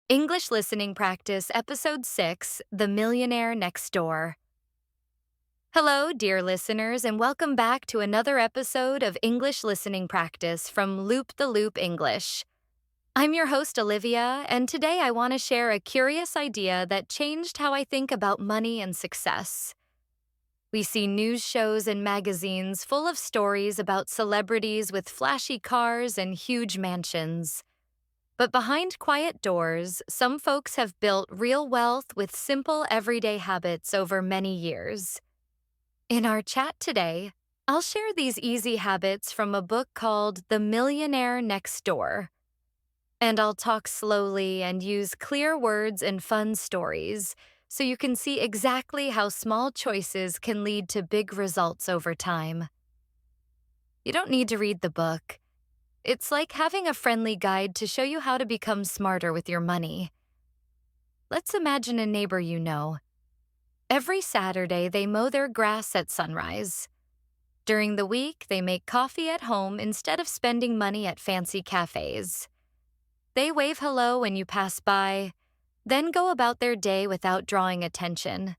English Listening Practice, Episode 6, The Millionaire Next Door. Hello, dear listeners, and welcome back to another episode of English Listening Practice from Loop the Loop English. I'm your host, Olivia, and today I want to share a curious idea that changed how I think about money and success. We see news shows and magazines full of stories about celebrities with flashy cars and huge mansions. But behind quiet doors, some folks have built real wealth with simple everyday habits over many years. In our chat today, I'll share these easy habits from a book called The Millionaire Next Door. And I'll talk slowly and use clear words and fun stories so you can see exactly how small choices can lead to big results over time. You don't need to read the book. It's like having a friendly guide to show you how to become smarter with your money. Let's imagine a neighbor you know. Every Saturday, they mow their grass at sunrise. During the week, they make coffee at home instead of spending money at fancy cafes. They wave hello when you pass by, then go about their day without drawing attention.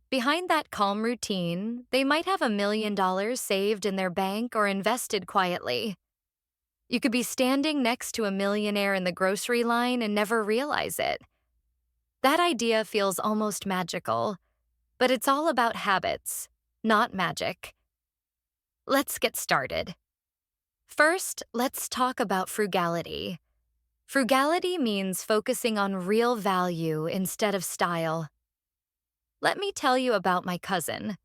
Behind that calm routine, they might have $1 million saved in their bank or invested quietly. You could be standing next to a millionaire in the grocery line and never realize it. That idea feels almost magical, but it's all about habits, not magic. Let's get started. First, let's talk about frugality. Frugality means focusing on real value instead of style. Let me tell you about my cousin.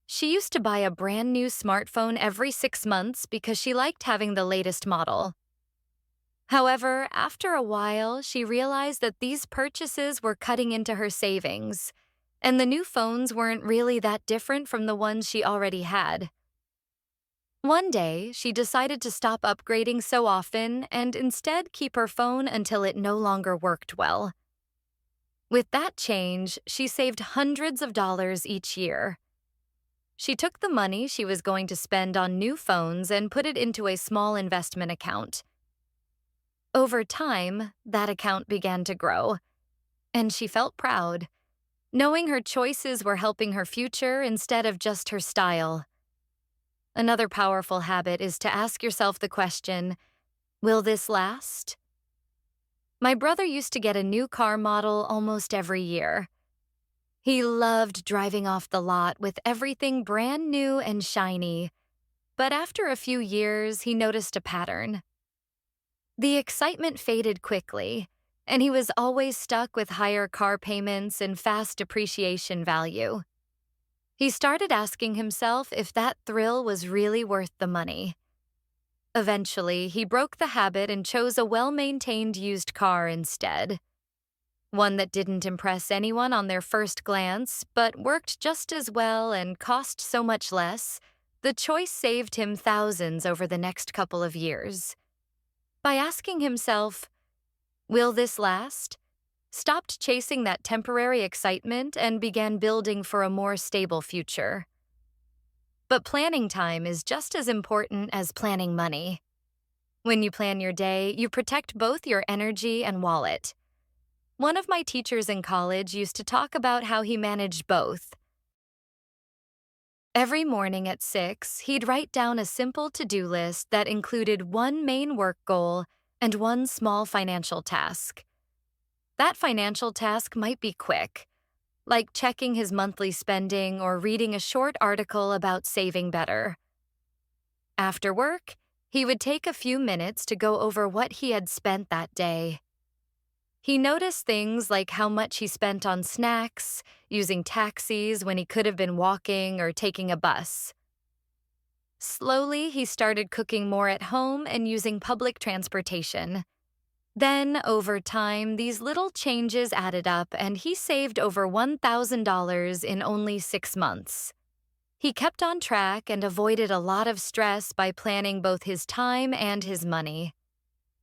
She used to buy a brand new smartphone every 6 months because she liked having the latest model. However, after a while, she realized that these purchases were cutting into her savings, and the new phones weren't really that different from the ones she already had. One day, she decided to stop upgrading so often and instead keep her phone until it no longer worked well. With that change, she saved hundreds of dollars each year. She took the money she was going to spend on new phones and put it into a small investment account. Over time, that account began to grow, and she felt proud, knowing her choices were helping her future instead of just her style. Another powerful habit is to ask yourself the question, will this last? My brother used to get a new car model almost every year. He loved driving off the lot with everything brand new and shiny, but after a few years, he noticed a pattern. The excitement faded quickly, and he was always stuck with higher car payments and fast depreciation value. He started asking himself if that thrill was really worth the money. Eventually, he broke the habit and chose a well-maintained used car instead. One that didn't impress anyone on their first glance, but worked just as well and cost so much less, the choice saved him thousands over the next couple of years. By asking himself, will this last? Stopped chasing that temporary excitement and began building for a more stable future. But planning time is just as important as planning money. When you plan your day, you protect both your energy and wallet. One of my teachers in college used to talk about how he managed both. Every morning at 6, he'd write down a simple to-do list that included one main work goal and one small financial task. That financial task might be quick, like checking his monthly spending or reading a short article about saving better. After work, he would take a few minutes to go over what he had spent that day. He noticed things like how much he spent on snacks, using taxis when he could have been walking or taking a bus. Slowly, he started cooking more at home and using public transportation. Then, over time, these little changes added up and he saved over $1,000 in only 6 months. He kept on track and avoided a lot of stress by planning both his time and his money.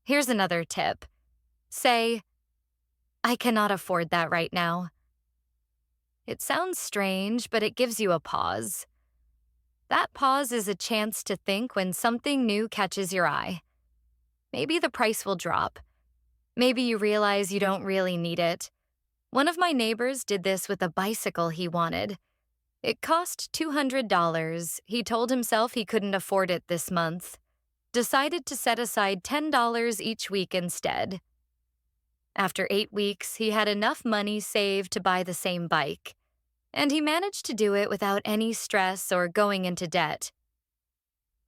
Here's another tip. Say, I cannot afford that right now. It sounds strange, but it gives you a pause. That pause is a chance to think when something new catches your eye. Maybe the price will drop. Maybe you realize you don't really need it. One of my neighbors did this with a bicycle he wanted. It cost $200. He told himself he couldn't afford it this month. Decided to set aside $10 each week instead. After 8 weeks, he had enough money saved to buy the same bike. And he managed to do it without any stress or going into debt.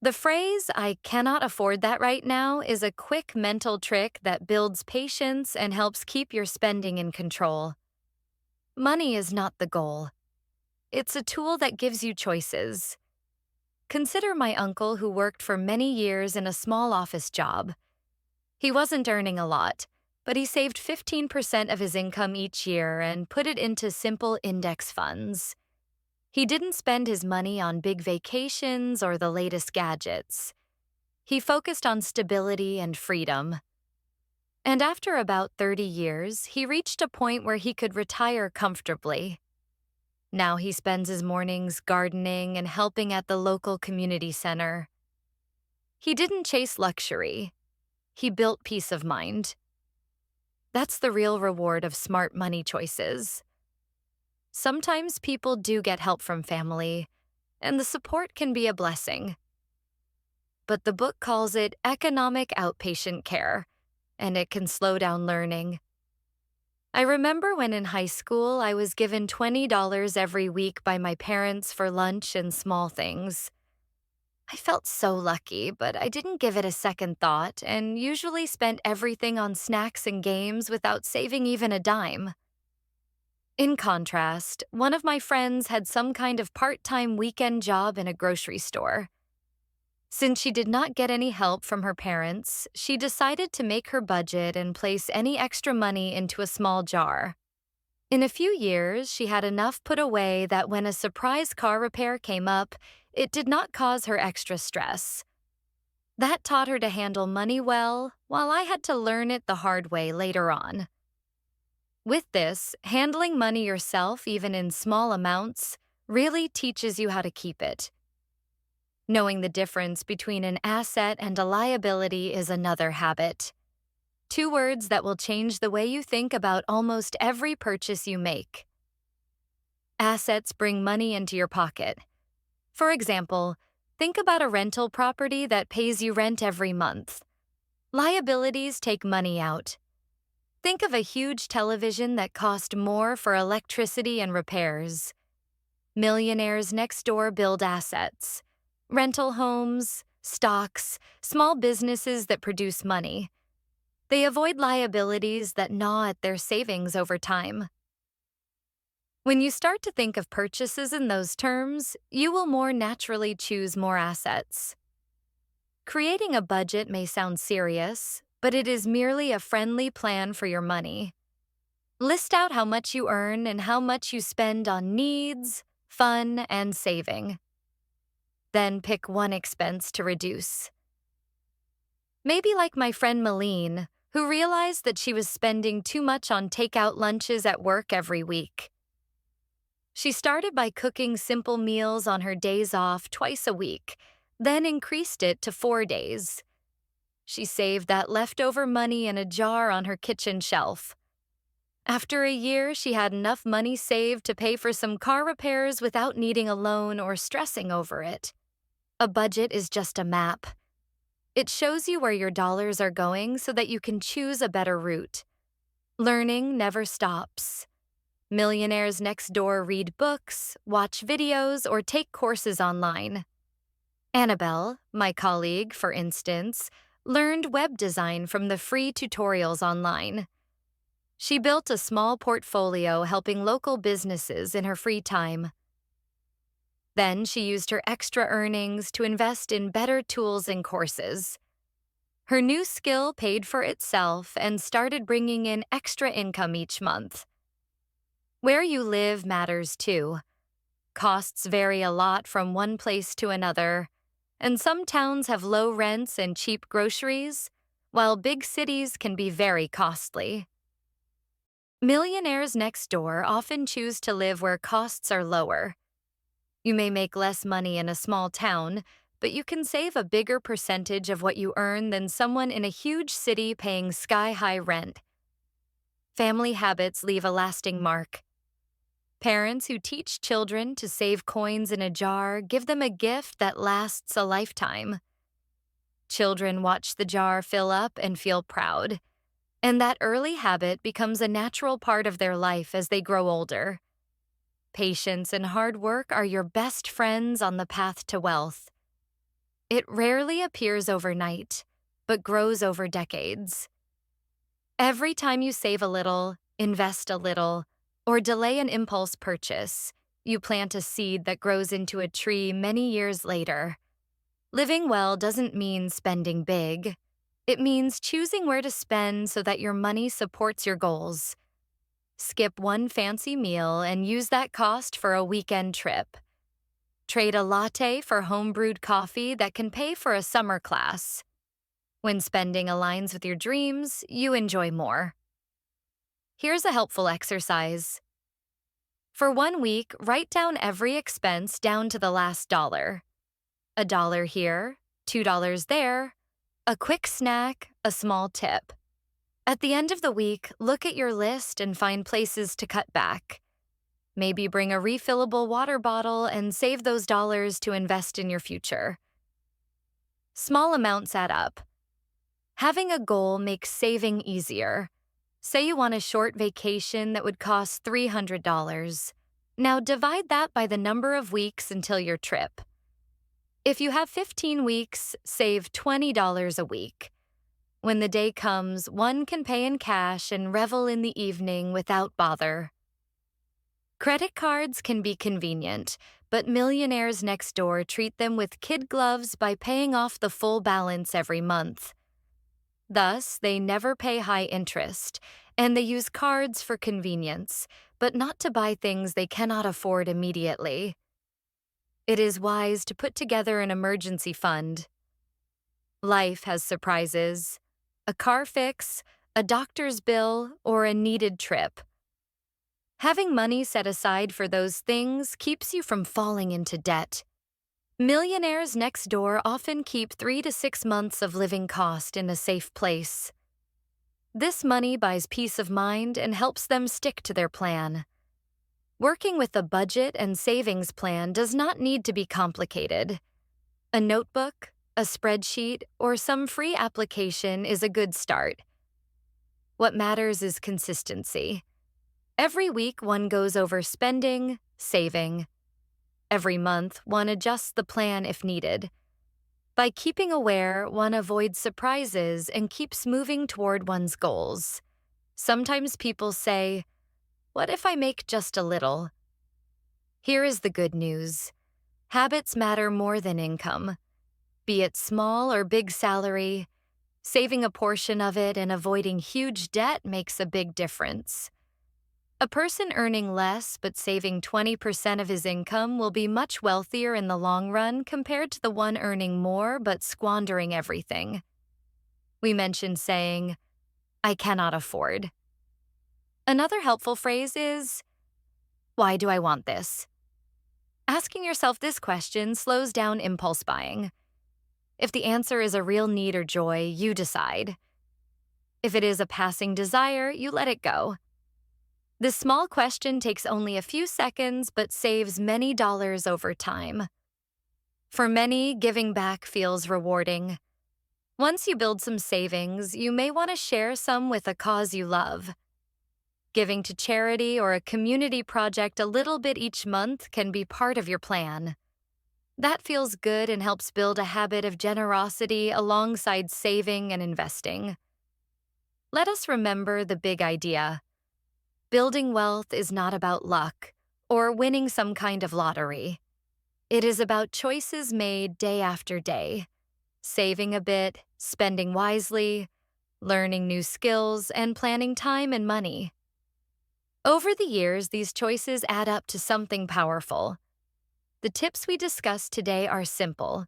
The phrase, "I cannot afford that right now," is a quick mental trick that builds patience and helps keep your spending in control. Money is not the goal. It's a tool that gives you choices. Consider my uncle who worked for many years in a small office job. He wasn't earning a lot, but he saved 15% of his income each year and put it into simple index funds. He didn't spend his money on big vacations or the latest gadgets. He focused on stability and freedom. And after about 30 years, he reached a point where he could retire comfortably. Now he spends his mornings gardening and helping at the local community center. He didn't chase luxury. He built peace of mind. That's the real reward of smart money choices. Sometimes people do get help from family, and the support can be a blessing. But the book calls it economic outpatient care, and it can slow down learning. I remember when in high school I was given $20 every week by my parents for lunch and small things. I felt so lucky, but I didn't give it a second thought and usually spent everything on snacks and games without saving even a dime. In contrast, one of my friends had some kind of part-time weekend job in a grocery store. Since she did not get any help from her parents, she decided to make her budget and place any extra money into a small jar. In a few years, she had enough put away that when a surprise car repair came up, it did not cause her extra stress. That taught her to handle money well, while I had to learn it the hard way later on. With this, handling money yourself, even in small amounts, really teaches you how to keep it. Knowing the difference between an asset and a liability is another habit. Two words that will change the way you think about almost every purchase you make. Assets bring money into your pocket. For example, think about a rental property that pays you rent every month. Liabilities take money out. Think of a huge television that cost more for electricity and repairs. Millionaires Next Door build assets. Rental homes, stocks, small businesses that produce money. They avoid liabilities that gnaw at their savings over time. When you start to think of purchases in those terms, you will more naturally choose more assets. Creating a budget may sound serious, but it is merely a friendly plan for your money. List out how much you earn and how much you spend on needs, fun, and saving. Then pick one expense to reduce. Maybe like my friend Malene, who realized that she was spending too much on takeout lunches at work every week. She started by cooking simple meals on her days off twice a week, then increased it to 4 days. She saved that leftover money in a jar on her kitchen shelf. After a year, she had enough money saved to pay for some car repairs without needing a loan or stressing over it. A budget is just a map. It shows you where your dollars are going so that you can choose a better route. Learning never stops. Millionaires Next Door read books, watch videos, or take courses online. Annabelle, my colleague, for instance, learned web design from the free tutorials online. She built a small portfolio helping local businesses in her free time. Then she used her extra earnings to invest in better tools and courses. Her new skill paid for itself and started bringing in extra income each month. Where you live matters too. Costs vary a lot from one place to another, and some towns have low rents and cheap groceries, while big cities can be very costly. Millionaires Next Door often choose to live where costs are lower. You may make less money in a small town, but you can save a bigger percentage of what you earn than someone in a huge city paying sky-high rent. Family habits leave a lasting mark. Parents who teach children to save coins in a jar give them a gift that lasts a lifetime. Children watch the jar fill up and feel proud, and that early habit becomes a natural part of their life as they grow older. Patience and hard work are your best friends on the path to wealth. It rarely appears overnight, but grows over decades. Every time you save a little, invest a little, or delay an impulse purchase, you plant a seed that grows into a tree many years later. Living well doesn't mean spending big. It means choosing where to spend so that your money supports your goals. Skip one fancy meal and use that cost for a weekend trip. Trade a latte for home-brewed coffee that can pay for a summer class. When spending aligns with your dreams, you enjoy more. Here's a helpful exercise. For 1 week, write down every expense down to the last dollar. $1 here, $2 there, a quick snack, a small tip. At the end of the week, look at your list and find places to cut back. Maybe bring a refillable water bottle and save those dollars to invest in your future. Small amounts add up. Having a goal makes saving easier. Say you want a short vacation that would cost $300. Now divide that by the number of weeks until your trip. If you have 15 weeks, save $20 a week. When the day comes, one can pay in cash and revel in the evening without bother. Credit cards can be convenient, but Millionaires Next Door treat them with kid gloves by paying off the full balance every month. Thus, they never pay high interest, and they use cards for convenience, but not to buy things they cannot afford immediately. It is wise to put together an emergency fund. Life has surprises. A car fix, a doctor's bill, or a needed trip. Having money set aside for those things keeps you from falling into debt. Millionaires Next Door often keep 3 to 6 months of living cost in a safe place. This money buys peace of mind and helps them stick to their plan. Working with a budget and savings plan does not need to be complicated. A notebook, a spreadsheet, or some free application is a good start. What matters is consistency. Every week, one goes over spending, saving. Every month, one adjusts the plan if needed. By keeping aware, one avoids surprises and keeps moving toward one's goals. Sometimes people say, "What if I make just a little?" Here is the good news. Habits matter more than income. Be it small or big salary, saving a portion of it and avoiding huge debt makes a big difference. A person earning less but saving 20% of his income will be much wealthier in the long run compared to the one earning more but squandering everything. We mentioned saying, "I cannot afford." Another helpful phrase is, "Why do I want this?" Asking yourself this question slows down impulse buying. If the answer is a real need or joy, you decide. If it is a passing desire, you let it go. This small question takes only a few seconds but saves many dollars over time. For many, giving back feels rewarding. Once you build some savings, you may want to share some with a cause you love. Giving to charity or a community project a little bit each month can be part of your plan. That feels good and helps build a habit of generosity alongside saving and investing. Let us remember the big idea. Building wealth is not about luck or winning some kind of lottery. It is about choices made day after day, saving a bit, spending wisely, learning new skills, and planning time and money. Over the years, these choices add up to something powerful. The tips we discussed today are simple.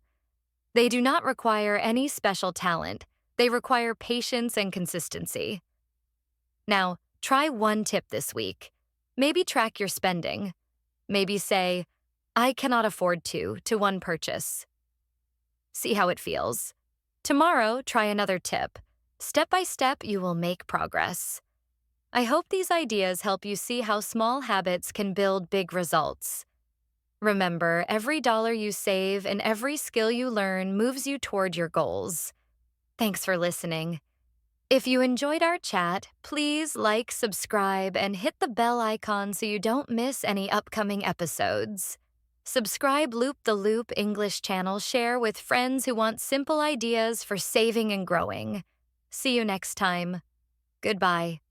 They do not require any special talent. They require patience and consistency. Now, try one tip this week. Maybe track your spending. Maybe say, "I cannot afford to one purchase." See how it feels. Tomorrow, try another tip. Step by step, you will make progress. I hope these ideas help you see how small habits can build big results. Remember, every dollar you save and every skill you learn moves you toward your goals. Thanks for listening. If you enjoyed our chat, please like, subscribe, and hit the bell icon so you don't miss any upcoming episodes. Subscribe Loop the Loop English channel, share with friends who want simple ideas for saving and growing. See you next time. Goodbye.